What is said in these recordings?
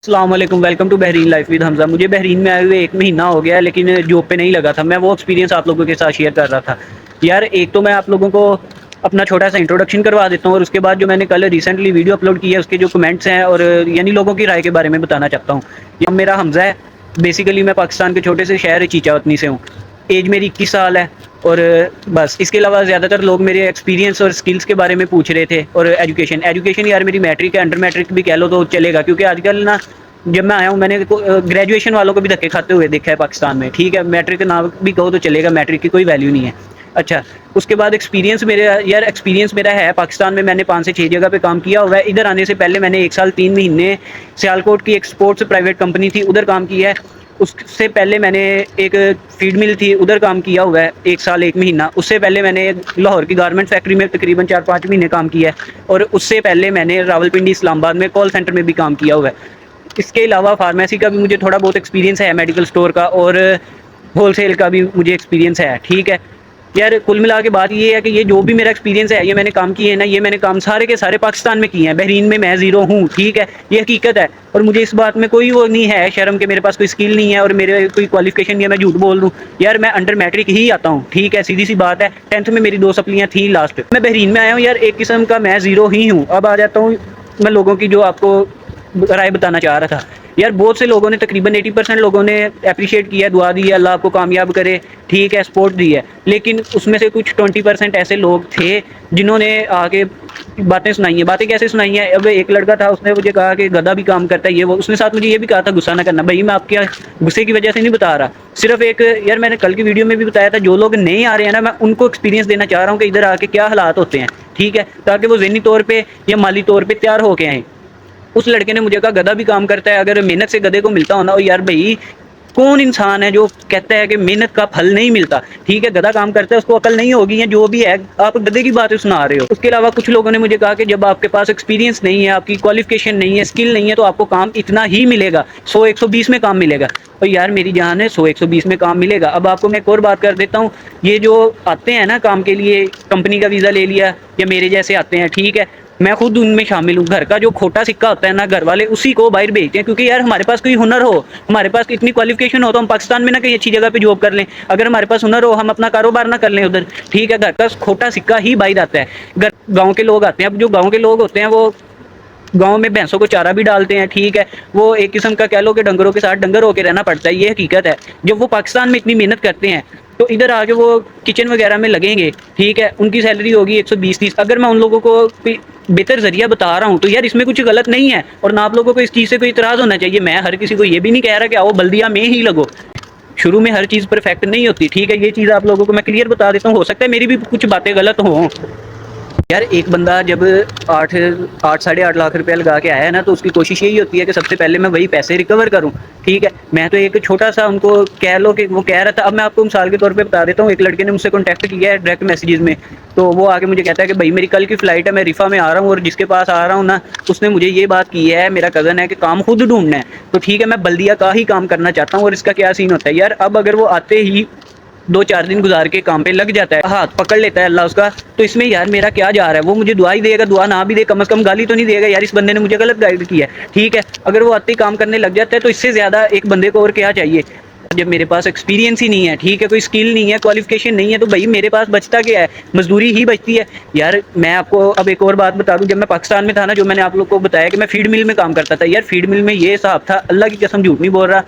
السلام علیکم، welcome to Bahrain life with Hamza. مجھے بحرین میں آئے ہوئے 1 مہینہ ہو گیا ہے، لیکن جاب پہ نہیں لگا تھا۔ میں وہ ایکسپیرینس آپ لوگوں کے ساتھ شیئر کر رہا تھا۔ یار ایک تو میں آپ لوگوں کو اپنا چھوٹا سا انٹروڈکشن کروا دیتا ہوں، اور اس کے بعد جو میں نے کل ریسنٹلی ویڈیو اپلوڈ کی ہے اس کے جو کمنٹس ہیں اور یعنی لوگوں کی رائے کے بارے میں بتانا چاہتا ہوں۔ یہ میرا حمزہ ہے، بیسیکلی میں پاکستان کے چھوٹے سے شہر چیچا وطنی سے ہوں۔ ایج میری 21 سال ہے، اور بس اس کے علاوہ زیادہ تر لوگ میرے ایکسپیرینس اور اسکلس کے بارے میں پوچھ رہے تھے، اور ایجوکیشن یار میری میٹرک ہے، انڈر میٹرک بھی کہہ لو تو چلے گا، کیونکہ آج کل نا جب میں آیا ہوں میں نے گریجویشن والوں کو بھی دھکے کھاتے ہوئے دیکھا ہے پاکستان میں، ٹھیک ہے۔ میٹرک نہ بھی کہو تو چلے گا، میٹرک کی کوئی ویلیو نہیں ہے۔ اچھا، اس کے بعد ایکسپیرینس میرا ہے پاکستان میں، میں نے 5 سے 6 جگہ پہ کام کیا ہوا ہے۔ ادھر آنے سے پہلے میں نے 1 سال 3 مہینے سیالکوٹ کی ایک اسپورٹس پرائیویٹ کمپنی تھی، ادھر کام کیا ہے۔ اس سے پہلے میں نے ایک فیڈ مل تھی، ادھر کام کیا ہوا ہے 1 سال 1 مہینہ۔ اس سے پہلے میں نے لاہور کی گارمنٹ فیکٹری میں تقریباً 4-5 مہینے کام کیا ہے، اور اس سے پہلے میں نے راولپنڈی اسلام آباد میں کال سینٹر میں بھی کام کیا ہوا ہے۔ اس کے علاوہ فارمیسی کا بھی مجھے تھوڑا بہت ایکسپیرینس ہے، میڈیکل اسٹور کا، اور ہول سیل کا بھی مجھے ایکسپیرینس ہے، ٹھیک ہے۔ یار کل ملا کے بات یہ ہے کہ یہ جو بھی میرا ایکسپیرینس ہے، یہ میں نے کام کیے ہیں نا، یہ میں نے کام سارے کے سارے پاکستان میں کیے ہیں، بحرین میں زیرو ہوں، ٹھیک ہے۔ یہ حقیقت ہے، اور مجھے اس بات میں کوئی وہ نہیں ہے شرم کہ میرے پاس کوئی اسکل نہیں ہے اور میرے کوئی کوالیفیکیشن نہیں ہے، میں جھوٹ بول دوں۔ یار میں انڈر میٹرک ہی آتا ہوں، ٹھیک ہے، سیدھی سی بات ہے۔ 10th میں میری 2 سپلیاں تھیں لاسٹ، میں بحرین میں آیا ہوں یار، ایک قسم کا میں زیرو ہی ہوں۔ اب آ جاتا ہوں میں لوگوں کی جو آپ کو رائے بتانا چاہ رہا تھا۔ یار بہت سے لوگوں نے تقریباً 80% لوگوں نے اپریشیٹ کیا، دعا دی ہے اللہ آپ کو کامیاب کرے، ٹھیک ہے، سپورٹ دی ہے، لیکن اس میں سے کچھ 20% ایسے لوگ تھے جنہوں نے آگے باتیں سنائی ہیں۔ باتیں کیسے سنائی ہیں؟ اب ایک لڑکا تھا، اس نے مجھے کہا کہ گدھا بھی کام کرتا ہے، یہ وہ، اس نے ساتھ مجھے یہ بھی کہا تھا غصہ نہ کرنا۔ بھائی میں آپ کے غصے کی وجہ سے نہیں بتا رہا، صرف ایک یار میں نے کل کی ویڈیو میں بھی بتایا تھا، جو لوگ نہیں آ رہے ہیں نا، میں ان کو ایکسپیرینس دینا چاہ رہا ہوں کہ ادھر آ کے کیا حالات ہوتے ہیں، ٹھیک ہے، تاکہ وہ ذہنی طور پہ یا مالی طور پہ تیار ہو کے آئیں۔ اس لڑکے نے مجھے کہا گدھا بھی کام کرتا ہے، اگر محنت سے گدھے کو ملتا ہونا ہو، یار بھائی کون انسان ہے جو کہتا ہے کہ محنت کا پھل نہیں ملتا، ٹھیک ہے، گدھا کام کرتا ہے، اس کو عقل نہیں ہوگی یا جو بھی ہے، آپ گدھے کی باتیں سنا رہے ہو۔ اس کے علاوہ کچھ لوگوں نے مجھے کہا کہ جب آپ کے پاس ایکسپیرینس نہیں ہے، آپ کی کوالیفیکیشن نہیں ہے، اسکل نہیں ہے، تو آپ کو کام اتنا ہی ملے گا، 100-120 میں کام ملے گا۔ اور یار میری جان ہے، 100-120 میں کام ملے گا۔ اب آپ کو میں ایک اور بات کر دیتا ہوں، یہ جو آتے ہیں نا کام کے لیے، کمپنی کا ویزا لے لیا یا میرے جیسے آتے ہیں، ٹھیک ہے، میں خود ان میں شامل ہوں۔ گھر کا جو کھوٹا سکہ ہوتا ہے نا، گھر والے اسی کو باہر بھیجتے ہیں، کیونکہ یار ہمارے پاس کوئی ہنر ہو، ہمارے پاس اتنی کوالیفیکیشن ہو تو ہم پاکستان میں نہ کہیں اچھی جگہ پہ جاب کر لیں، اگر ہمارے پاس ہنر ہو ہم اپنا کاروبار نہ کر لیں ادھر، ٹھیک ہے۔ گھر کا کھوٹا سکہ ہی باہر آتا ہے۔ گاؤں کے لوگ آتے ہیں، اب جو گاؤں کے لوگ ہوتے ہیں وہ گاؤں میں بھینسوں کو چارہ بھی ڈالتے ہیں، ٹھیک ہے، وہ ایک قسم کا کہہ لو کہ ڈنگروں کے ساتھ ڈنگر ہو کے رہنا پڑتا ہے، یہ حقیقت ہے۔ جب وہ پاکستان میں اتنی محنت کرتے ہیں تو ادھر آ کے وہ کچن وغیرہ میں لگیں گے، ٹھیک ہے، ان کی سیلری ہوگی 120-30۔ اگر میں ان لوگوں کو کوئی بہتر ذریعہ بتا رہا ہوں تو یار اس میں کچھ غلط نہیں ہے، اور نہ آپ لوگوں کو اس چیز سے کوئی اعتراض ہونا چاہیے۔ میں ہر کسی کو یہ بھی نہیں کہہ رہا کہ آؤ بلدیہ میں ہی لگو، شروع میں ہر چیز پرفیکٹ نہیں ہوتی، ٹھیک ہے، یہ چیز آپ لوگوں کو میں کلیئر بتا دیتا ہوں، ہو سکتا ہے میری بھی کچھ باتیں غلط ہوں۔ یار ایک بندہ جب 8-8.5 لاکھ روپیہ لگا کے آیا ہے نا، تو اس کی کوشش یہی ہوتی ہے کہ سب سے پہلے میں وہی پیسے ریکور کروں، ٹھیک ہے۔ میں تو ایک چھوٹا سا ان کو کہہ لو کہ وہ کہہ رہا تھا، اب میں آپ کو مثال کے طور پہ بتا دیتا ہوں، ایک لڑکے نے مجھ سے کانٹیکٹ کیا ہے ڈائریکٹ میسیجز میں، تو وہ آگے مجھے کہتا ہے کہ بھائی میری کل کی فلائٹ ہے، میں رفا میں آ رہا ہوں، اور جس کے پاس آ رہا ہوں نا اس نے مجھے یہ بات کی ہے، میرا کزن ہے، کہ کام خود ڈھونڈنا ہے، تو ٹھیک ہے میں بلدیہ کا ہی کام کرنا چاہتا ہوں۔ اور اس کا کیا سین ہوتا ہے یار، اب اگر وہ آتے ہی 2-4 دن گزار کے کام پہ لگ جاتا ہے، ہاتھ پکڑ لیتا ہے اللہ اس کا، تو اس میں یار میرا کیا جا رہا ہے؟ وہ مجھے دعا ہی دے گا، دعا نہ بھی دے کم از کم گالی تو نہیں دے گا یار اس بندے نے مجھے غلط گائیڈ کیا ہے، ٹھیک ہے۔ اگر وہ آتے ہی کام کرنے لگ جاتا ہے تو اس سے زیادہ ایک بندے کو اور کیا چاہیے؟ جب میرے پاس ایکسپیرینس ہی نہیں ہے، ٹھیک ہے، کوئی اسکل نہیں ہے، کوالیفیکیشن نہیں ہے، تو بھائی میرے پاس بچتا کیا ہے؟ مزدوری ہی بچتی ہے۔ یار میں آپ کو اب ایک اور بات بتا دوں، جب میں پاکستان میں تھا نا، جو میں نے آپ لوگ کو بتایا کہ میں فیڈ مل میں کام کرتا تھا، یار فیڈ مل میں یہ حساب تھا، اللہ کی قسم جھوٹ نہیں بول رہا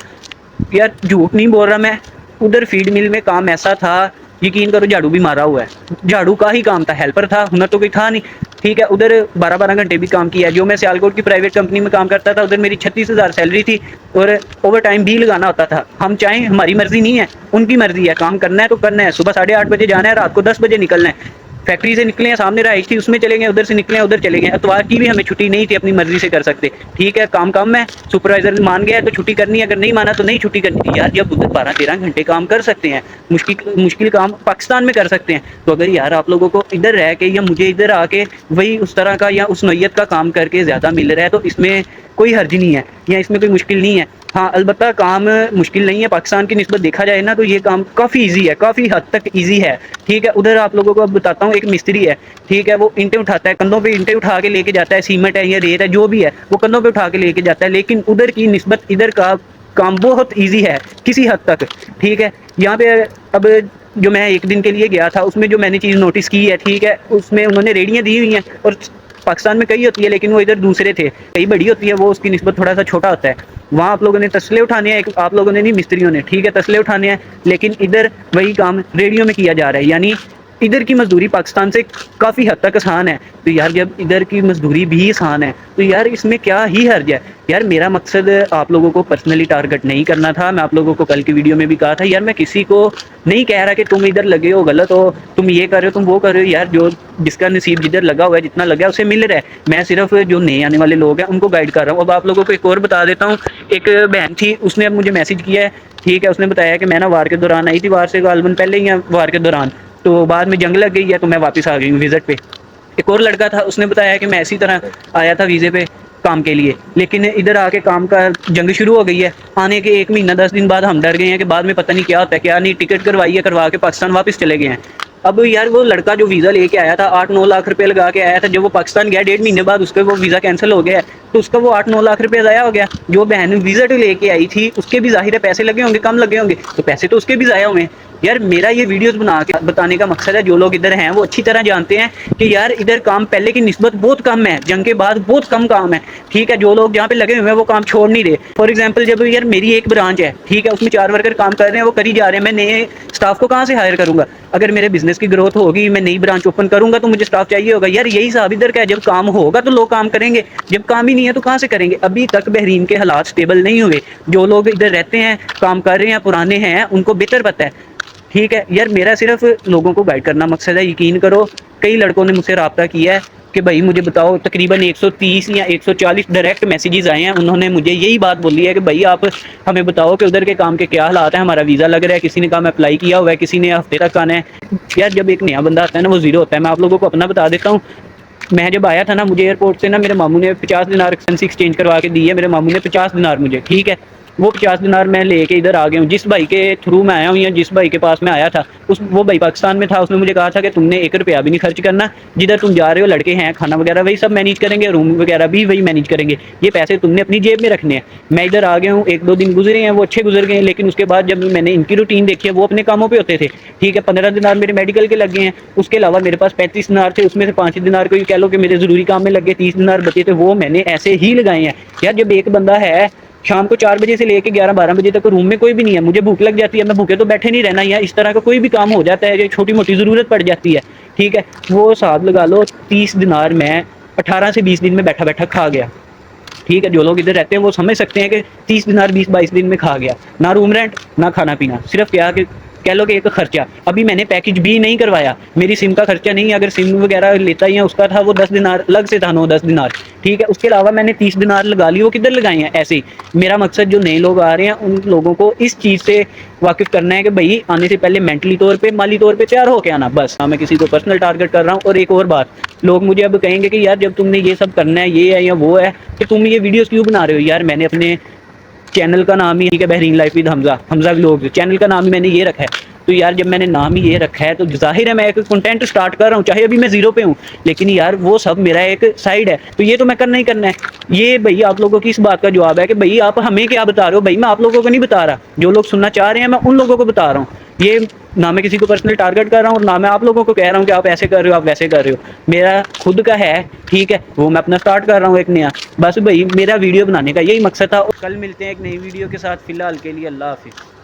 یار، جھوٹ نہیں بول رہا میں، ادھر فیڈ مل میں کام ایسا تھا، یقین کرو جھاڑو بھی مارا ہوا ہے، جھاڑو کا ہی کام تھا، ہیلپر تھا، ہنر تو کوئی تھا نہیں، ٹھیک ہے۔ ادھر 12-12 گھنٹے بھی کام کیا ہے۔ جو میں سیالکوٹ کی پرائیویٹ کمپنی میں کام کرتا تھا، ادھر میری 36,000 سیلری تھی، اور اوور ٹائم بھی لگانا ہوتا تھا۔ ہم چاہیں، ہماری مرضی نہیں ہے، ان کی مرضی ہے، کام کرنا ہے تو کرنا ہے، صبح 8:30 بجے جانا ہے، رات کو 10 بجے نکلنا ہے۔ فیکٹری سے نکلے ہیں، سامنے رہائش تھی اس میں چلے گئے، ادھر سے نکلے ہیں ادھر چلے گئے، اتوار کی بھی ہمیں چھٹی نہیں تھی، اپنی مرضی سے کر سکتے، ٹھیک ہے، کام کم ہے، سپروائزر مان گیا ہے تو چھٹی کرنی ہے، اگر نہیں مانا تو نہیں چھٹی کرنی تھی۔ یار جب ادھر 12-13 گھنٹے کام کر سکتے ہیں، مشکل کام پاکستان میں کر سکتے ہیں، تو اگر یار آپ لوگوں کو ادھر رہ کے یا مجھے ادھر آ کے وہی اس طرح کا یا اس نوعیت کا کام کر کے زیادہ مل رہا ہے، تو اس میں کوئی حرج نہیں ہے یا اس میں کوئی مشکل نہیں ہے. ہاں البتہ کام مشکل نہیں ہے, پاکستان کی نسبت دیکھا جائے نا تو یہ کام کافی ایزی ہے, کافی حد تک ایزی ہے. ٹھیک ہے, ادھر آپ لوگوں کو اب بتاتا ہوں, ایک مستری ہے, ٹھیک ہے, وہ اینٹیں اٹھاتا ہے, کندھوں پہ اینٹیں اٹھا کے لے کے جاتا ہے, سیمنٹ ہے یا ریت ہے جو بھی ہے وہ کندھوں پہ اٹھا کے لے کے جاتا ہے, لیکن ادھر کی نسبت ادھر کا کام بہت ایزی ہے کسی حد تک. ٹھیک ہے, یہاں پہ اب جو میں ایک دن کے لیے گیا تھا اس میں جو میں نے چیز نوٹس کی ہے, ٹھیک ہے, اس میں انہوں نے ریڑیاں دی ہوئی ہیں, اور پاکستان میں کئی ہوتی ہے لیکن وہ ادھر دوسرے تھے, کئی بڑی ہوتی ہے وہ اس کی نسبت تھوڑا سا چھوٹا ہوتا ہے. وہاں آپ لوگوں نے تسلے اٹھانے ہیں, آپ لوگوں نے نہیں مستریوں نے, ٹھیک ہے, تسلے اٹھانے ہیں, لیکن ادھر وہی کام ریڈیو میں کیا جا رہا ہے. یعنی ادھر کی مزدوری پاکستان سے کافی حد تک آسان ہے. تو یار جب ادھر کی مزدوری بھی آسان ہے تو یار اس میں کیا ہی حرج ہے. یار میرا مقصد آپ لوگوں کو پرسنلی ٹارگٹ نہیں کرنا تھا, میں آپ لوگوں کو کل کی ویڈیو میں بھی کہا تھا یار میں کسی کو نہیں کہہ رہا کہ تم ادھر لگے ہو غلط ہو, تم یہ کر رہے ہو, تم وہ کر رہے ہو. یار جو جس کا نصیب جدھر لگا ہوا ہے, جتنا لگا ہے اسے مل رہا ہے. میں صرف جو نئے آنے والے لوگ ہیں ان کو گائڈ کر رہا ہوں. اب آپ لوگوں کو ایک اور بتا دیتا ہوں, ایک بہن تھی, اس نے اب مجھے میسج کیا ہے, ٹھیک ہے, اس نے بتایا کہ میں نا وار کے دوران آئی تھی, وار سے غالباً پہلے ہی وار کے دوران, تو بعد میں جنگ لگ گئی ہے تو میں واپس آ گئی ہوں وزٹ پہ. ایک اور لڑکا تھا, اس نے بتایا کہ میں اسی طرح آیا تھا ویزے پہ کام کے لیے, لیکن ادھر آ کے کام کا جنگ شروع ہو گئی ہے. آنے کے 1 مہینہ 10 دن بعد ہم ڈر گئے ہیں کہ بعد میں پتہ نہیں کیا ہوتا ہے کیا نہیں, ٹکٹ کروائی ہے, کروا کے پاکستان واپس چلے گئے ہیں. اب یار وہ لڑکا جو ویزا لے کے آیا تھا 8-9 لاکھ روپے لگا کے آیا تھا, جب وہ پاکستان گیا 1.5 مہینے بعد اس کا وہ ویزا کینسل ہو گیا ہے, تو اس کا وہ 8-9 لاکھ روپے ضائع ہو گیا. جو بہن وزٹ لے کے آئی تھی اس کے بھی ظاہر ہے پیسے لگے ہوں گے, کم لگے ہوں گے, تو پیسے تو اس کے بھی ضائع ہوئے ہیں. یار میرا یہ ویڈیوز بنا کے بتانے کا مقصد ہے, جو لوگ ادھر ہیں وہ اچھی طرح جانتے ہیں کہ یار ادھر کام پہلے کی نسبت بہت کم ہے, جنگ کے بعد بہت کم کام ہے. ٹھیک ہے, جو لوگ جہاں پہ لگے ہوئے ہیں وہ کام چھوڑ نہیں رہے. فار ایگزامپل جب یار میری ایک برانچ ہے, ٹھیک ہے, اس میں 4 ورکر کام کر رہے ہیں, وہ کری جا رہے ہیں, میں نئے اسٹاف کو کہاں سے ہائر کروں گا؟ اگر میرے بزنس کی گروتھ ہوگی, میں نئی برانچ اوپن کروں گا تو مجھے اسٹاف چاہیے ہوگا. یار یہی حساب ادھر کا ہے, جب کام ہوگا تو لوگ کام کریں گے, جب کام ہی نہیں ہے تو کہاں سے کریں گے؟ ابھی تک بحرین کے حالات اسٹیبل نہیں ہوئے. جو لوگ ادھر رہتے ہیں, کام کر رہے ہیں, پرانے ہیں, ان کو بہتر پتہ ہے. ٹھیک ہے یار, میرا صرف لوگوں کو گائڈ کرنا مقصد ہے. یقین کرو کئی لڑکوں نے مجھ سے رابطہ کیا ہے کہ بھائی مجھے بتاؤ, تقریباً 130 یا 140 ڈائریکٹ میسیجز آئے ہیں. انہوں نے مجھے یہی بات بولی ہے کہ بھائی آپ ہمیں بتاؤ کہ ادھر کے کام کے کیا حالات ہیں, ہمارا ویزا لگ رہا ہے, کسی نے کام اپلائی کیا ہوا ہے, کسی نے ہفتے تک آنا ہے. یار جب ایک نیا بندہ آتا ہے نا وہ زیرو ہوتا ہے. میں آپ لوگوں کو اپنا بتا دیتا ہوں, میں جب آیا تھا نا, مجھے ایئرپورٹ سے نا میرے ماموں نے 50 دینار کرنسی ایکسچینج کروا کے دی ہے. میرے ماموں نے 50 دینار مجھے, ٹھیک ہے, وہ 50 دینار میں لے کے ادھر آ گیا ہوں. جس بھائی کے تھرو میں آیا ہوں یا جس بھائی کے پاس میں آیا تھا, وہ بھائی پاکستان میں تھا. اس نے مجھے کہا تھا کہ تم نے 1 روپیہ بھی نہیں خرچ کرنا, جدھر تم جا رہے ہو لڑکے ہیں, کھانا وغیرہ وہی سب مینیج کریں گے, روم وغیرہ بھی وہی مینیج کریں گے, یہ پیسے تم نے اپنی جیب میں رکھنے ہیں. میں ادھر آ گیا ہوں, 1-2 دن گزرے ہیں, وہ اچھے گزر گئے ہیں, لیکن اس کے بعد جب میں نے ان کی روٹین دیکھی ہے, وہ اپنے کاموں پہ ہوتے تھے. ٹھیک ہے, 15 دینار میرے میڈیکل کے لگ گئے ہیں. اس کے علاوہ میرے پاس 35 دینار تھے, اس میں سے 5 دینار کو کہہ لو کہ میرے ضروری کام میں لگ گئے. 30 دینار بچے تھے, وہ میں نے ایسے ہی لگائے ہیں. یار جب ایک بندہ ہے, شام کو 4 بجے سے لے کے 11-12 بجے تک روم میں کوئی بھی نہیں ہے, مجھے بھوک لگ جاتی ہے, میں بھوکے تو بیٹھے نہیں رہنا, یا اس طرح کا کوئی بھی کام ہو جاتا ہے, چھوٹی موٹی ضرورت پڑ جاتی ہے. ٹھیک ہے, وہ حساب لگا لو 30 دینار میں 18 سے 20 دن میں بیٹھا بیٹھا کھا گیا. ٹھیک ہے, جو لوگ ادھر رہتے ہیں وہ سمجھ سکتے ہیں کہ 30 دینار 20-22 دن میں کھا گیا. نہ روم رینٹ, نہ کھانا پینا, صرف کیا کہ کہہ لو کہ ایک خرچہ. ابھی میں نے پیکج بھی نہیں کروایا, میری سم کا خرچہ نہیں, اگر سم وغیرہ لیتا ہی ہے اس کا تھا, وہ 10 دینار الگ سے تھا, 9-10 دینار. ٹھیک ہے, اس کے علاوہ میں نے 30 دینار لگا لی, وہ کدھر لگائے ہیں ایسے ہی. میرا مقصد جو نئے لوگ آ رہے ہیں ان لوگوں کو اس چیز سے واقف کرنا ہے کہ بھائی آنے سے پہلے مینٹلی طور پہ, مالی طور پہ تیار ہو کے آنا, بس. میں کسی کو پرسنل ٹارگٹ کر رہا ہوں. اور ایک اور بات, لوگ مجھے اب کہیں گے کہ یار جب تم نے یہ سب کرنا ہے, یہ ہے یا وہ ہے, کہ تم یہ ویڈیوز کیوں بنا رہے ہو؟ یار میں نے اپنے چینل کا نام ہی Bahrain life with Hamza, Hamza vlogs, channel کا نام ہی میں نے یہ رکھا ہے. تو یار جب میں نے نام ہی یہ رکھا ہے تو ظاہر ہے میں ایک کنٹینٹ سٹارٹ کر رہا ہوں, چاہے ابھی میں 0 پہ ہوں, لیکن یار وہ سب میرا ایک سائڈ ہے, تو یہ تو میں کرنا ہی کرنا ہے. یہ بھائی آپ لوگوں کی اس بات کا جواب ہے کہ بھائی آپ ہمیں کیا بتا رہے ہو؟ بھائی میں آپ لوگوں کو نہیں بتا رہا, جو لوگ سننا چاہ رہے ہیں میں ان لوگوں کو بتا رہا ہوں. یہ نہ میں کسی کو پرسنل ٹارگٹ کر رہا ہوں, اور نہ میں آپ لوگوں کو کہہ رہا ہوں کہ آپ ایسے کر رہے ہو, آپ ویسے کر رہے ہو. میرا خود کا ہے, ٹھیک ہے, وہ میں اپنا سٹارٹ کر رہا ہوں ایک نیا. بس بھائی میرا ویڈیو بنانے کا یہی مقصد تھا. کل ملتے ہیں ایک نئی ویڈیو کے ساتھ, فی الحال کے لیے اللہ حافظ.